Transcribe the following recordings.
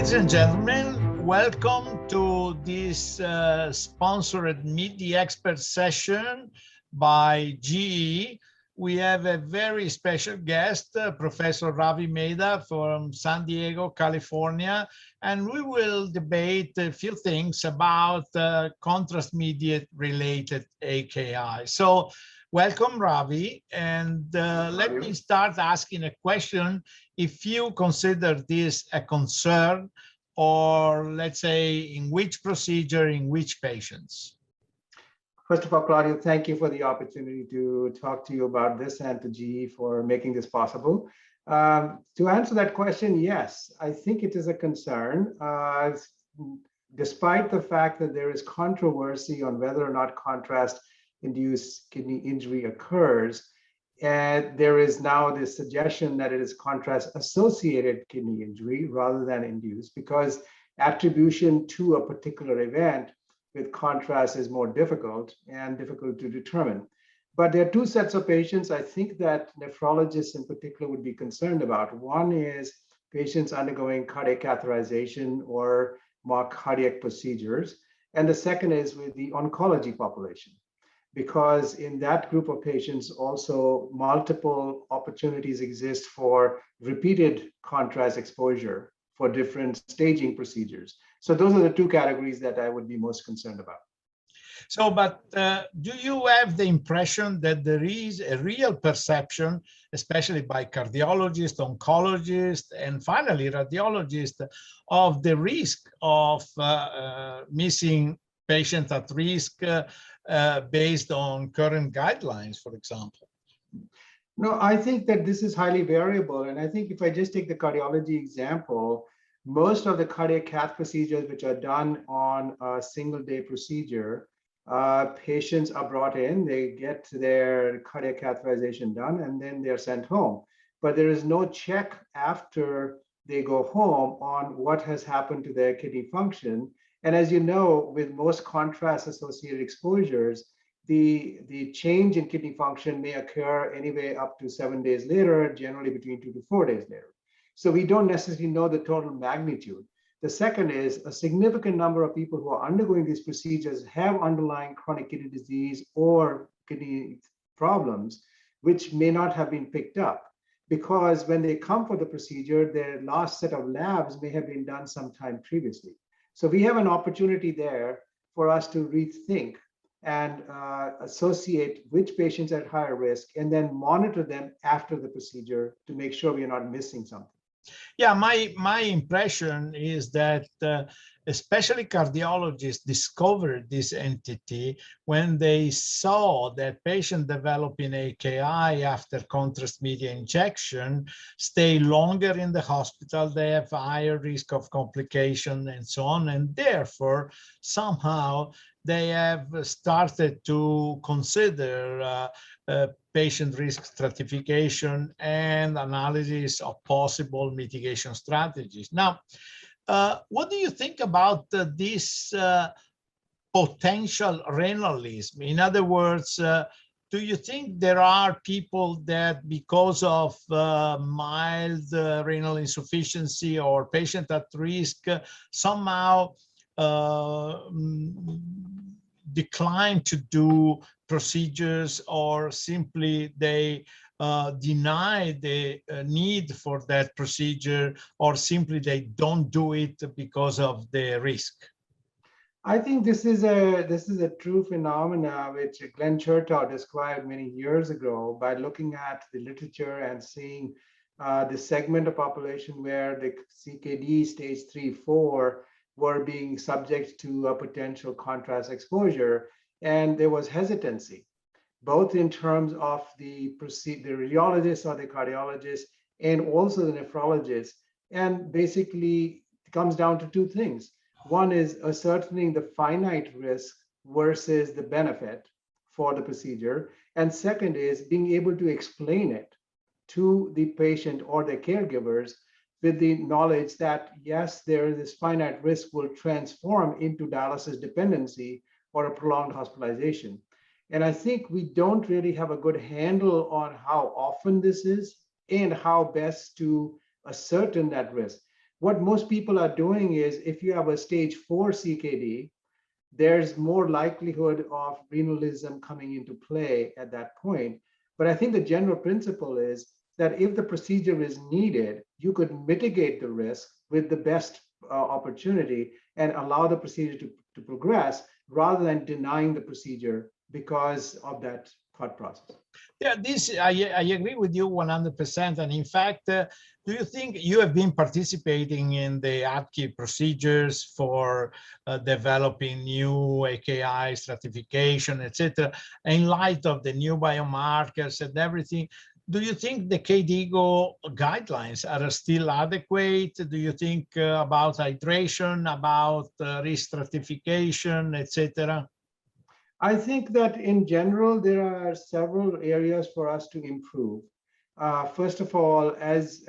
Ladies and gentlemen, welcome to this sponsored Meet the Expert session by GE. We have a very special guest, Professor Ravi Mehta from San Diego, California, and we will debate a few things about contrast-mediated related AKI. So welcome, Ravi, and let me start asking a question. If you consider this a concern, or let's say in which procedure, in which patients? First of all, Claudio, thank you for the opportunity to talk to you about this and to GE for making this possible. To answer that question, yes, I think it is a concern. Despite the fact that there is controversy on whether or not contrast-induced kidney injury occurs, and there is now this suggestion that it is contrast-associated kidney injury rather than induced, because attribution to a particular event with contrast is more difficult and difficult to determine. But there are two sets of patients I think that nephrologists in particular would be concerned about. One is patients undergoing cardiac catheterization or cardiac procedures. And the second is with the oncology population, because in that group of patients also multiple opportunities exist for repeated contrast exposure for different staging procedures. So those are the two categories that I would be most concerned about. So, but do you have the impression that there is a real perception, especially by cardiologists, oncologists, and finally radiologists, of the risk of missing patients at risk based on current guidelines, for example? No, I think that this is highly variable. And I think if I just take the cardiology example, most of the cardiac cath procedures which are done on a single day procedure, patients are brought in, they get their cardiac catheterization done, and then they're sent home. But there is no check after they go home on what has happened to their kidney function. And as you know, with most contrast-associated exposures, the change in kidney function may occur anyway up to 7 days later, generally between 2 to 4 days later. So we don't necessarily know the total magnitude. The second is a significant number of people who are undergoing these procedures have underlying chronic kidney disease or kidney problems, which may not have been picked up, because when they come for the procedure, their last set of labs may have been done sometime previously. So we have an opportunity there for us to rethink and associate which patients are at higher risk and then monitor them after the procedure to make sure we are not missing something. Yeah, my impression is that especially cardiologists discovered this entity when they saw that patients developing AKI after contrast media injection stay longer in the hospital, they have higher risk of complication and so on, and therefore somehow they have started to consider patient risk stratification and analysis of possible mitigation strategies. Now, what do you think about this potential renalism? In other words, do you think there are people that because of mild renal insufficiency or patient at risk somehow decline to do procedures, or simply they deny the need for that procedure, or simply they don't do it because of the risk? I think this is a true phenomena which Glenn Chertow described many years ago by looking at the literature and seeing the segment of population where the CKD stage 3-4 were being subject to a potential contrast exposure. And there was hesitancy, both in terms of the radiologist or the cardiologist, and also the nephrologist. And basically, it comes down to two things. One is ascertaining the finite risk versus the benefit for the procedure. And second is being able to explain it to the patient or the caregivers with the knowledge that, yes, there is this finite risk will transform into dialysis dependency or a prolonged hospitalization. And I think we don't really have a good handle on how often this is and how best to ascertain that risk. what most people are doing is if you have a stage 4 CKD, there's more likelihood of renalism coming into play at that point. But I think the general principle is that if the procedure is needed, you could mitigate the risk with the best opportunity and allow the procedure to progress rather than denying the procedure because of that thought process. Yeah, I agree with you 100%. And in fact, do you think you have been participating in the APKI procedures for developing new AKI stratification, etc., in light of the new biomarkers and everything? Do you think the KDIGO guidelines are still adequate? Do you think about hydration, about risk stratification, etc.? I think that in general, there are several areas for us to improve. First of all, as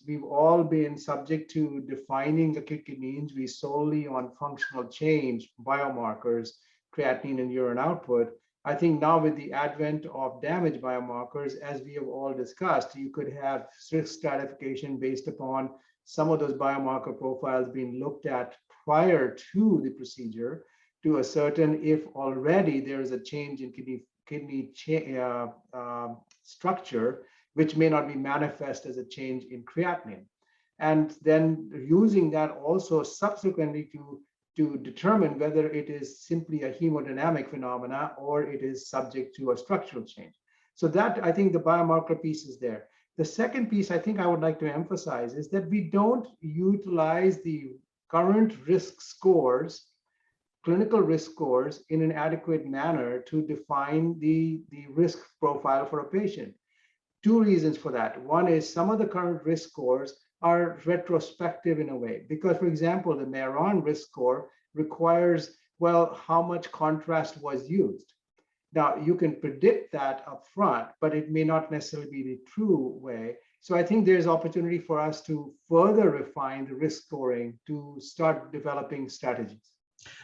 we've all been subject to defining the kidney injury solely on functional change biomarkers, creatinine and urine output, I think now with the advent of damage biomarkers, as we have all discussed, you could have risk stratification based upon some of those biomarker profiles being looked at prior to the procedure to ascertain if already there is a change in kidney structure, which may not be manifest as a change in creatinine. And then using that also subsequently to determine whether it is simply a hemodynamic phenomena or it is subject to a structural change. So that, I think the biomarker piece is there. The second piece I think I would like to emphasize is that we don't utilize the current risk scores, clinical risk scores, in an adequate manner to define the risk profile for a patient. Two reasons for that. One is some of the current risk scores are retrospective in a way, because, for example, the Meron risk score requires, well, how much contrast was used. Now, you can predict that up front, but it may not necessarily be the true way. So I think there's opportunity for us to further refine the risk scoring to start developing strategies.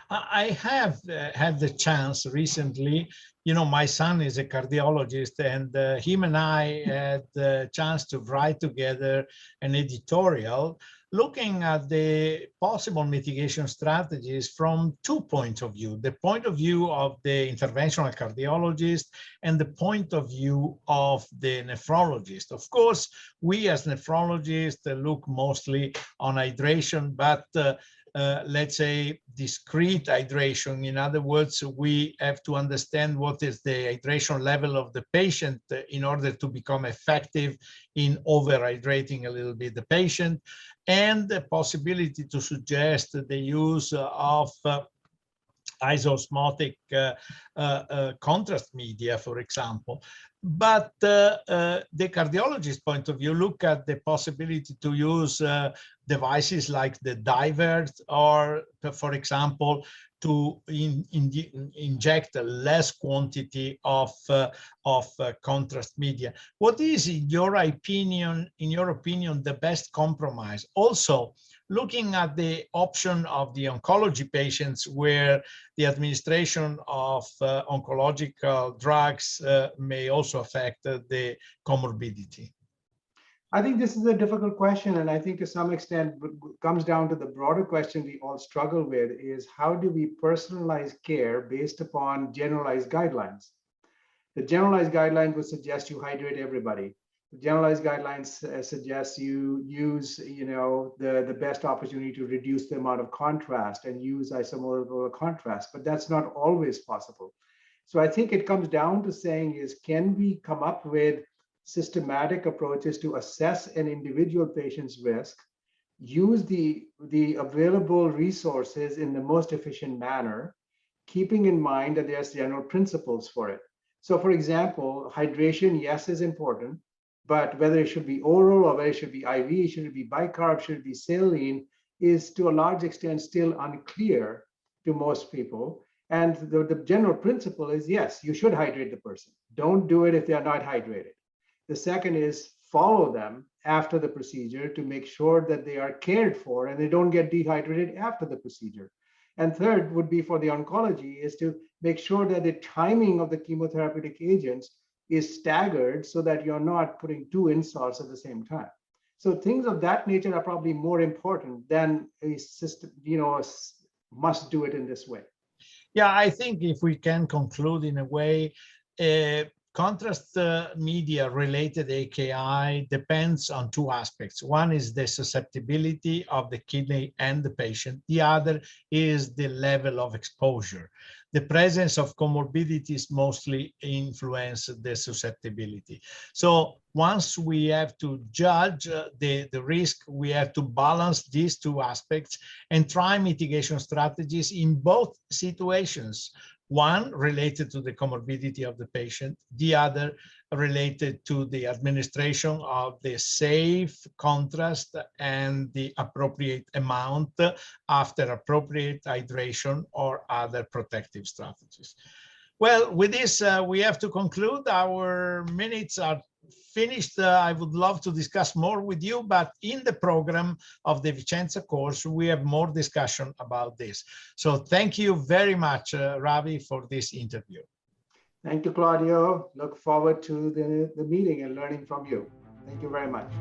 I have had the chance recently, you know, my son is a cardiologist, and him and I had the chance to write together an editorial looking at the possible mitigation strategies from 2 points of view: the point of view of the interventional cardiologist and the point of view of the nephrologist. Of course, we as nephrologists look mostly on hydration, but let's say discrete hydration. In other words, we have to understand what is the hydration level of the patient in order to become effective in overhydrating a little bit the patient, and the possibility to suggest the use of isosmotic contrast media, for example. But the cardiologist point of view look at the possibility to use devices like the divert, or for example, to inject a less quantity of contrast media. What is, in your opinion, the best compromise? Also, looking at the option of the oncology patients, where the administration of oncological drugs may also affect the comorbidity. I think this is a difficult question, and I think to some extent comes down to the broader question we all struggle with, is how do we personalize care based upon generalized guidelines? The generalized guidelines would suggest you hydrate everybody. The generalized guidelines suggest you use, the best opportunity to reduce the amount of contrast and use isomorphic contrast, but that's not always possible. So I think it comes down to saying is, can we come up with systematic approaches to assess an individual patient's risk, use the available resources in the most efficient manner, keeping in mind that there's general principles for it. So for example, hydration, yes, is important, but whether it should be oral or whether it should be IV, should it be bicarb, should it be saline, is to a large extent still unclear to most people. And the general principle is, yes, you should hydrate the person. Don't do it if they are not hydrated. The second is follow them after the procedure to make sure that they are cared for and they don't get dehydrated after the procedure. And third would be for the oncology is to make sure that the timing of the chemotherapeutic agents is staggered so that you're not putting two insults at the same time. So things of that nature are probably more important than a system, must do it in this way. Yeah, I think if we can conclude in a way, contrast media related AKI depends on two aspects. One is the susceptibility of the kidney and the patient. The other is the level of exposure. The presence of comorbidities mostly influence the susceptibility. So once we have to judge the risk, we have to balance these two aspects and try mitigation strategies in both situations. One related to the comorbidity of the patient, the other related to the administration of the safe contrast and the appropriate amount after appropriate hydration or other protective strategies. Well, with this, we have to conclude. Our minutes are finished. I would love to discuss more with you, but in the program of the Vicenza course, we have more discussion about this. So thank you very much, Ravi, for this interview. Thank you, Claudio. Look forward to the meeting and learning from you. Thank you very much.